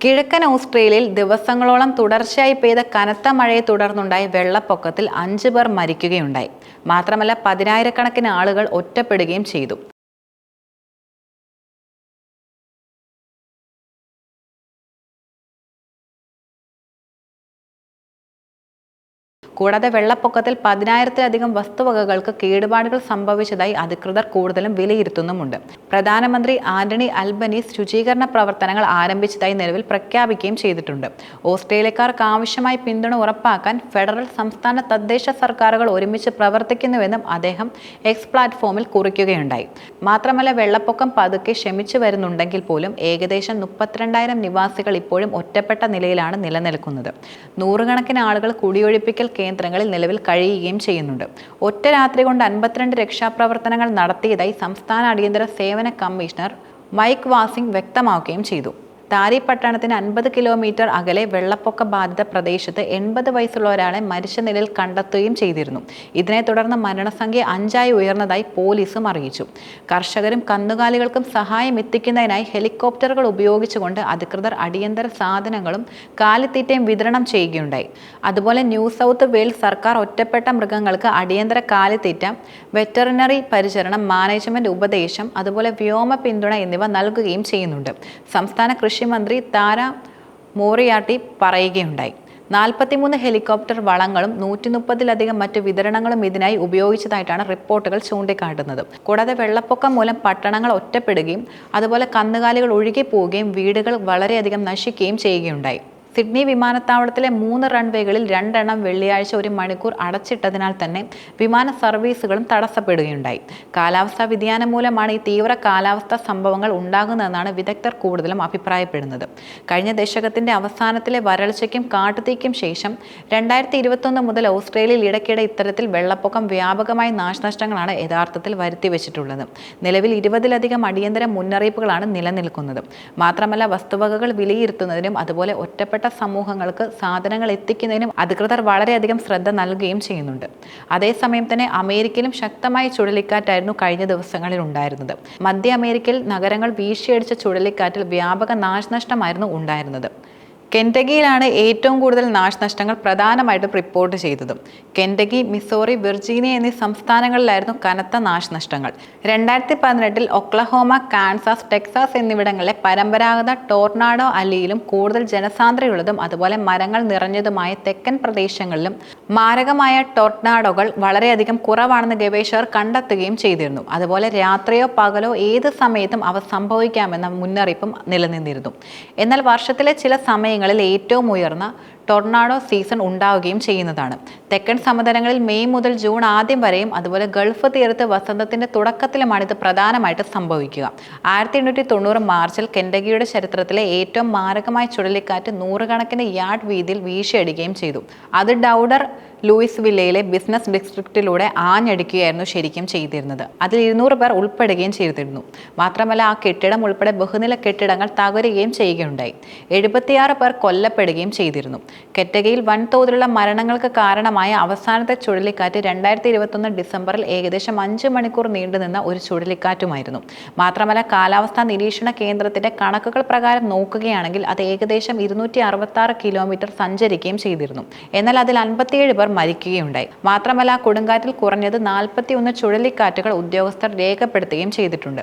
കിഴക്കൻ ഓസ്ട്രേലിയയിൽ ദിവസങ്ങളോളം തുടർച്ചയായി പെയ്ത കനത്ത മഴയെ തുടർന്നുണ്ടായ വെള്ളപ്പൊക്കത്തിൽ 5 പേർ മരിക്കുകയുണ്ടായി. മാത്രമല്ല 10,000-കണക്കിന് ആളുകൾ ഒറ്റപ്പെടുകയും ചെയ്തു. കൂടാതെ വെള്ളപ്പൊക്കത്തിൽ 10,000-ത്തിലധികം വസ്തുവകകൾക്ക് കേടുപാടുകൾ സംഭവിച്ചതായി അധികൃതർ കൂടുതലും വിലയിരുത്തുന്നുമുണ്ട്. പ്രധാനമന്ത്രി ആന്റണി അൽബനീസ് ശുചീകരണ പ്രവർത്തനങ്ങൾ ആരംഭിച്ചതായി നിലവിൽ പ്രഖ്യാപിക്കുകയും ചെയ്തിട്ടുണ്ട്. ഓസ്ട്രേലിയക്കാർക്ക് ആവശ്യമായ പിന്തുണ ഉറപ്പാക്കാൻ ഫെഡറൽ, സംസ്ഥാന, തദ്ദേശ സർക്കാരുകൾ ഒരുമിച്ച് പ്രവർത്തിക്കുന്നുവെന്നും അദ്ദേഹം എക്സ് പ്ലാറ്റ്ഫോമിൽ കുറിക്കുകയുണ്ടായി. മാത്രമല്ല, വെള്ളപ്പൊക്കം പതുക്കെ ശമിച്ചു വരുന്നുണ്ടെങ്കിൽ പോലും ഏകദേശം 32,000 നിവാസികൾ ഇപ്പോഴും ഒറ്റപ്പെട്ട നിലയിലാണ് നിലനിൽക്കുന്നത്. നൂറുകണക്കിന് ആളുകൾ കുടിയൊഴിപ്പിക്കൽ കേന്ദ്രങ്ങളിൽ നിലവിൽ കഴിയുകയും ചെയ്യുന്നുണ്ട്. ഒറ്റ രാത്രി കൊണ്ട് 52 രക്ഷാപ്രവർത്തനങ്ങൾ നടത്തിയതായി സംസ്ഥാന അടിയന്തര സേവന കമ്മീഷണർ മൈക്ക് വാസിംഗ് വ്യക്തമാക്കുകയും ചെയ്തു. താരി പട്ടണത്തിന് 50 കിലോമീറ്റർ അകലെ വെള്ളപ്പൊക്ക ബാധിത പ്രദേശത്ത് 80 വയസ്സുള്ള ഒരാളെ മരിച്ച നിലയിൽ കണ്ടെത്തുകയും ചെയ്തിരുന്നു. ഇതിനെ തുടർന്ന് മരണസംഖ്യ 5ആയി ഉയർന്നതായി പോലീസും അറിയിച്ചു. കർഷകരും കന്നുകാലികൾക്കും സഹായം എത്തിക്കുന്നതിനായി ഹെലികോപ്റ്ററുകൾ ഉപയോഗിച്ചുകൊണ്ട് അധികൃതർ അടിയന്തര സാധനങ്ങളും കാലിത്തീറ്റയും വിതരണം ചെയ്യുകയുണ്ടായി. അതുപോലെ ന്യൂ സൗത്ത് വെയിൽസ് സർക്കാർ ഒറ്റപ്പെട്ട മൃഗങ്ങൾക്ക് അടിയന്തര കാലിത്തീറ്റ, വെറ്ററിനറി പരിചരണം, മാനേജ്മെന്റ് ഉപദേശം, അതുപോലെ വ്യോമ പിന്തുണ എന്നിവ നൽകുകയും ചെയ്യുന്നുണ്ട്. സംസ്ഥാന കൃഷിമന്ത്രി താര മോറിയാട്ടി പറയുകയുണ്ടായി. 43 ഹെലികോപ്റ്റർ വളങ്ങളും 130-ലധികം മറ്റ് വിതരണങ്ങളും ഇതിനായി ഉപയോഗിച്ചതായിട്ടാണ് റിപ്പോർട്ടുകൾ ചൂണ്ടിക്കാട്ടുന്നത്. കൂടാതെ വെള്ളപ്പൊക്കം മൂലം പട്ടണങ്ങൾ ഒറ്റപ്പെടുകയും അതുപോലെ കന്നുകാലികൾ ഒഴുകിപ്പോവുകയും വീടുകൾ വളരെയധികം നശിക്കുകയും ചെയ്യുകയുണ്ടായി. സിഡ്നി വിമാനത്താവളത്തിലെ 3 റൺവേകളിൽ 2 എണ്ണം വെള്ളിയാഴ്ച 1 മണിക്കൂർ അടച്ചിട്ടതിനാൽ തന്നെ വിമാന സർവീസുകളും തടസ്സപ്പെടുകയുണ്ടായി. കാലാവസ്ഥാ വ്യതിയാനം മൂലമാണ് ഈ തീവ്ര കാലാവസ്ഥാ സംഭവങ്ങൾ ഉണ്ടാകുന്നതെന്നാണ് വിദഗ്ധർ കൂടുതലും അഭിപ്രായപ്പെടുന്നത്. കഴിഞ്ഞ ദശകത്തിന്റെ അവസാനത്തിലെ വരൾച്ചയ്ക്കും കാട്ടുതീക്കും ശേഷം 2021 മുതൽ ഓസ്ട്രേലിയയിൽ ഇടയ്ക്കിടെ ഇത്തരത്തിൽ വെള്ളപ്പൊക്കം വ്യാപകമായ നാശനഷ്ടങ്ങളാണ് യഥാർത്ഥത്തിൽ വരുത്തിവെച്ചിട്ടുള്ളത്. നിലവിൽ 20-ലധികം അടിയന്തര മുന്നറിയിപ്പുകളാണ് നിലനിൽക്കുന്നത്. മാത്രമല്ല, വസ്തുവകകൾ വിലയിരുത്തുന്നതിനും അതുപോലെ ഒറ്റപ്പെട്ട സമൂഹങ്ങൾക്ക് സാധനങ്ങൾ എത്തിക്കുന്നതിനും അധികൃതർ വളരെയധികം ശ്രദ്ധ നൽകുകയും ചെയ്യുന്നുണ്ട്. അതേസമയം തന്നെ അമേരിക്കയിലും ശക്തമായ ചുഴലിക്കാറ്റായിരുന്നു കഴിഞ്ഞ ദിവസങ്ങളിൽ ഉണ്ടായിരുന്നത്. മധ്യ അമേരിക്കയിൽ നഗരങ്ങൾ വീശിയടിച്ച ചുഴലിക്കാറ്റിൽ വ്യാപക നാശനഷ്ടമായിരുന്നു ഉണ്ടായിരുന്നത്. കെൻറ്റക്കിയിലാണ് ഏറ്റവും കൂടുതൽ നാശനഷ്ടങ്ങൾ പ്രധാനമായിട്ടും റിപ്പോർട്ട് ചെയ്തത്. കെൻറ്റക്കി, മിസോറി, വിർജീനിയ എന്നീ സംസ്ഥാനങ്ങളിലായിരുന്നു കനത്ത നാശനഷ്ടങ്ങൾ. 2018 ഒക്ലഹോമ, കാൻസാസ്, ടെക്സാസ് എന്നിവിടങ്ങളിലെ പരമ്പരാഗത ടോർണാഡോ അല്ലിയിലും കൂടുതൽ ജനസാന്ദ്രതയുള്ളതും അതുപോലെ മരങ്ങൾ നിറഞ്ഞതുമായ തെക്കൻ പ്രദേശങ്ങളിലും മാരകമായ ടോർണാഡോകൾ വളരെയധികം കുറവാണെന്ന് ഗവേഷകർ കണ്ടെത്തുകയും ചെയ്തിരുന്നു. അതുപോലെ രാത്രിയോ പകലോ ഏത് സമയത്തും അവ സംഭവിക്കാമെന്ന മുന്നറിയിപ്പും നിലനിന്നിരുന്നു. എന്നാൽ വർഷത്തിലെ ചില സമയങ്ങളിൽ ഏറ്റവും ഉയർന്ന ടൊർണാഡോ സീസൺ ഉണ്ടാവുകയും ചെയ്യുന്നതാണ്. തെക്കൻ സമതലങ്ങളിൽ മെയ് മുതൽ ജൂൺ ആദ്യം വരെയും അതുപോലെ ഗൾഫ് തീരത്ത് വസന്തത്തിന്റെ തുടക്കത്തിലുമാണ് ഇത് പ്രധാനമായിട്ട് സംഭവിക്കുക. 1890 മാർച്ചിൽ കെൻറ്റക്കിയുടെ ചരിത്രത്തിലെ ഏറ്റവും മാരകമായ ചുഴലിക്കാറ്റ് 100 കണക്കിന് യാർഡ് വീതിയിൽ വീശിയടിക്കുകയും ചെയ്തു. അത് ഡൗഡർ ലൂയിസ്വില്ലയിലെ ബിസിനസ് ഡിസ്ട്രിക്റ്റിലൂടെ ആഞ്ഞടിക്കുകയായിരുന്നു ശരിക്കും ചെയ്തിരുന്നത്. അതിൽ 200 പേർ ഉൾപ്പെടുകയും ചെയ്തിരുന്നു. മാത്രമല്ല, ആ കെട്ടിടം ഉൾപ്പെടെ ബഹുനില കെട്ടിടങ്ങൾ തകരുകയും ചെയ്യുകയുണ്ടായി. 76 പേർ കൊല്ലപ്പെടുകയും ചെയ്തിരുന്നു. കെൻറ്റക്കിയിൽ വൻതോതിലുള്ള മരണങ്ങൾക്ക് കാരണമായ അവസാനത്തെ ചുഴലിക്കാറ്റ് 2021 ഡിസംബറിൽ ഏകദേശം 5 മണിക്കൂർ നീണ്ടുനിന്ന ഒരു ചുഴലിക്കാറ്റുമായിരുന്നു. മാത്രമല്ല, കാലാവസ്ഥാ നിരീക്ഷണ കേന്ദ്രത്തിന്റെ കണക്കുകൾ പ്രകാരം നോക്കുകയാണെങ്കിൽ അത് ഏകദേശം 266 കിലോമീറ്റർ സഞ്ചരിക്കുകയും ചെയ്തിരുന്നു. എന്നാൽ അതിൽ 57 പേർ മരിക്കുകയുണ്ടായി. മാത്രമല്ല, കൊടുങ്കാറ്റിൽ കുറഞ്ഞത് 41 ചുഴലിക്കാറ്റുകൾ ഉദ്യോഗസ്ഥർ രേഖപ്പെടുത്തുകയും ചെയ്തിട്ടുണ്ട്.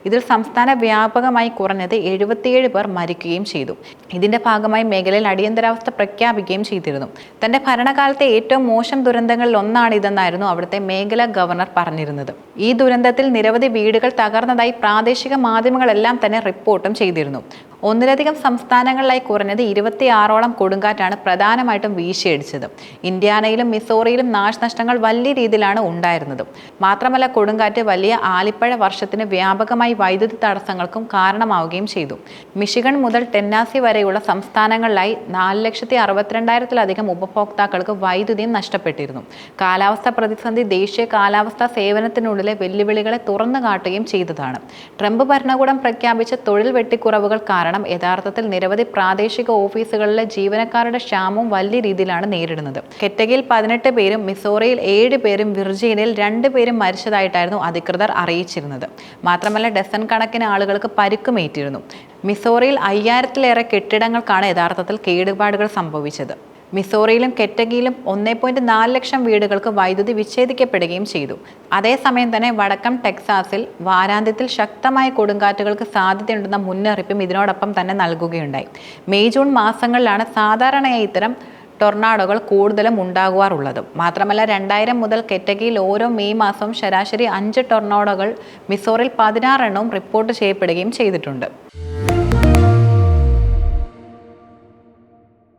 ഇതിൽ സംസ്ഥാന വ്യാപകമായി കുറഞ്ഞത് 77 പേർ മരിക്കുകയും ചെയ്തു. ഇതിന്റെ ഭാഗമായി മേഖലയിൽ അടിയന്തരാവസ്ഥ പ്രഖ്യാപിക്കുകയും ചെയ്തിരുന്നു. തന്റെ ഭരണകാലത്തെ ഏറ്റവും മോശം ദുരന്തങ്ങളിൽ ഒന്നാണിതെന്നായിരുന്നു അവിടുത്തെ മേഖലാ ഗവർണർ പറഞ്ഞിരുന്നത്. ഈ ദുരന്തത്തിൽ നിരവധി വീടുകൾ തകർന്നതായി പ്രാദേശിക മാധ്യമങ്ങളെല്ലാം തന്നെ റിപ്പോർട്ടും ചെയ്തിരുന്നു. ഒന്നിലധികം സംസ്ഥാനങ്ങളിലായി കുറഞ്ഞത് 26ഓളം കൊടുങ്കാറ്റാണ് പ്രധാനമായിട്ടും വീശിയടിച്ചത്. ഇന്ത്യാനയിലും മിസോറിയിലും നാശനഷ്ടങ്ങൾ വലിയ രീതിയിലാണ് ഉണ്ടായിരുന്നത്. മാത്രമല്ല, കൊടുങ്കാറ്റ് വലിയ ആലിപ്പഴ വർഷത്തിന് വ്യാപകമായി വൈദ്യുതി തടസ്സങ്ങൾക്കും കാരണമാവുകയും ചെയ്തു. മിഷിഗൺ മുതൽ ടെന്നാസി വരെയുള്ള സംസ്ഥാനങ്ങളിലായി 4,62,000-ലധികം ഉപഭോക്താക്കൾക്ക് വൈദ്യുതിയും നഷ്ടപ്പെട്ടിരുന്നു. കാലാവസ്ഥാ പ്രതിസന്ധി ദേശീയ കാലാവസ്ഥാ സേവനത്തിനുള്ളിലെ വെല്ലുവിളികളെ തുറന്നു കാട്ടുകയും ചെയ്തതാണ്. ട്രംപ് ഭരണകൂടം പ്രഖ്യാപിച്ച തൊഴിൽ വെട്ടിക്കുറവുകൾ കാരണം കാരണം യഥാർത്ഥത്തിൽ നിരവധി പ്രാദേശിക ഓഫീസുകളിലെ ജീവനക്കാരുടെ ക്ഷാമവും വലിയ രീതിയിലാണ് നേരിടുന്നത്. കെറ്റകിയിൽ 18 പേരും മിസോറിയിൽ 7 പേരും വിർജീനിയയിൽ 2 പേരും മരിച്ചതായിട്ടായിരുന്നു അധികൃതർ അറിയിച്ചിരുന്നത്. മാത്രമല്ല ഡസൻ കണക്കിന് ആളുകൾക്ക് പരിക്കുമേറ്റിരുന്നു. മിസോറിയിൽ 5000-ലേറെ കെട്ടിടങ്ങൾക്കാണ് യഥാർത്ഥത്തിൽ കേടുപാടുകൾ സംഭവിച്ചത്. മിസോറിയിലും കെറ്റകിയിലും 1.4 ലക്ഷം വീടുകൾക്ക് വൈദ്യുതി വിച്ഛേദിക്കപ്പെടുകയും ചെയ്തു. അതേസമയം തന്നെ വടക്കൻ ടെക്സാസിൽ വാരാന്ത്യത്തിൽ ശക്തമായ കൊടുങ്കാറ്റുകൾക്ക് സാധ്യതയുണ്ടെന്ന മുന്നറിയിപ്പും ഇതിനോടൊപ്പം തന്നെ നൽകുകയുണ്ടായി. മെയ് ജൂൺ മാസങ്ങളിലാണ് സാധാരണയായി ഇത്തരം ടൊർണാഡോകൾ കൂടുതലും ഉണ്ടാകുവാറുള്ളത്. മാത്രമല്ല 2000 മുതൽ കെറ്റകിയിൽ ഓരോ മെയ് മാസവും ശരാശരി 5 ടൊർണാഡോകൾ, മിസോറിൽ 16 എണ്ണവും റിപ്പോർട്ട് ചെയ്യപ്പെടുകയും ചെയ്തിട്ടുണ്ട്.